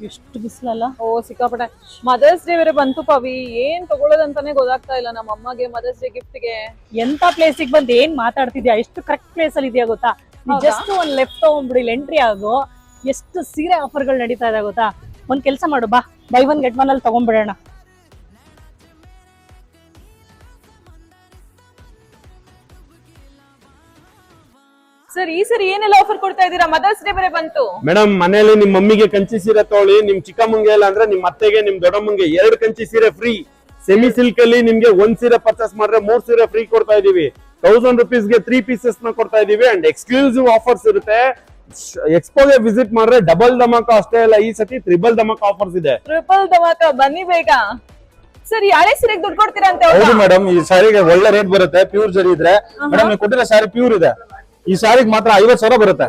ಎಷ್ಟು ಬಿಸಿಲಲ್ಲ. ಓ ಸಿಕ್ಕಾಪಟ್ಟೆ. Mother's day ಬೇರೆ ಬಂತು ಪವಿ, ಏನ್ ತಗೊಳ್ಳೋದಂತಾನೆ ಗೊತ್ತಾಗ್ತಾ ಇಲ್ಲ ನಮ್ಮ ಅಮ್ಮಗೆ ಮದರ್ಸ್ ಡೇ ಗಿಫ್ಟ್ ಗೆ. ಎಂತ ಪ್ಲೇಸಿಗೆ ಬಂದು ಏನ್ ಮಾತಾಡ್ತಿದ್ಯಾ, ಎಷ್ಟು ಕರೆಕ್ಟ್ ಪ್ಲೇಸ್ ಅಲ್ಲಿ ಇದೆಯಾ ಗೊತ್ತಾ. ಜಸ್ಟ್ ಒಂದ್ ಲೆಫ್ಟ್ ತಗೊಂಡ್ಬಿಡಿ, ಇಲ್ಲಿ ಎಂಟ್ರಿ ಆಗೋ. ಎಷ್ಟು ಸೀರೆ ಆಫರ್ಗಳು ನಡೀತಾ ಇದೆ ಗೊತ್ತಾ. ಒಂದ್ ಕೆಲಸ ಮಾಡು ಬಾ, ಬೈ ಒನ್ ಗೆಟ್ ಒನ್ ಅಲ್ಲಿ ತಗೊಂಡ್ಬಿಡೋಣ. ಸರ್ ಈ ಸರಿ ಏನೆಲ್ಲ ಆಫರ್ ಕೊಡ್ತಾ ಇದೀರಾ, ಮದರ್ಸ್ ಡೇ ಬೇರೆ ಬಂತು. ಮೇಡಮ್ ಮನೇಲಿ ನಿಮ್ ಮಮ್ಮಿಗೆ ಕಂಚಿ ಸೀರೆ ತಗೊಳ್ಳಿ, ನಿಮ್ ಚಿಕ್ಕಮ್ಮಂಗೆ ಇಲ್ಲ ಅಂದ್ರೆ ನಿಮ್ ಅತ್ತೆಗೆ ನಿಮ್ ದೊಡ್ಡಮ್ಮಂಗೆ 2 ಕಂಚಿ ಸೀರೆ ಫ್ರೀ. ಸೆಮಿ ಸಿಲ್ಕ್ ಅಲ್ಲಿ ನಿಮ್ಗೆ 1 ಸೀರೆ ಪರ್ಚೇಸ್ ಮಾಡಿದ್ರೆ 3 ಸೀರೆ ಫ್ರೀ ಕೊಡ್ತಾ ಇದೀವಿ. 1000 rupees-ಗೆ 3 ಪೀಸಸ್ ನ ಕೊಡ್ತಾ ಇದೀವಿ. ಅಂಡ್ ಎಕ್ಸ್ಕ್ಲೂಸಿವ್ ಆಫರ್ಸ್ ಇರುತ್ತೆ. ಎಕ್ಸ್ಪೋಗೆ ವಿಸಿಟ್ ಮಾಡಿದ್ರೆ ಡಬಲ್ ಧಮಾಕ ಅಷ್ಟೇ ಅಲ್ಲ, ಈ ಸತಿ ಟ್ರಿಬಲ್ ಧಮಾಕ ಆಫರ್ಸ್ ಇದೆ. ಟ್ರಿಪಲ್ ಧಮಾಕ, ಬನ್ನಿ ಬೇಗ. ಸರ್ ಯಾಳೆ ಸೀರೆಗೆ ದುಡ್ಡು ಕೊಡ್ತೀರಾ ಅಂತ? ಹೌದು ಮೇಡಮ್, ಈ ಸಾರಿಗೆ ಒಳ್ಳೆ ರೇಟ್ ಬರುತ್ತೆ. ಪ್ಯೂರ್ ಜರಿ ಇದ್ರೆ ಮೇಡಮ್, ನೀವು ಕೊಟ್ಟಿರೋ ಸಾರಿ ಪ್ಯೂರ್ ಇದೆ. ಈ ಸಾರಿಗೆ ಮಾತ್ರ 50,000 ಬರುತ್ತೆ.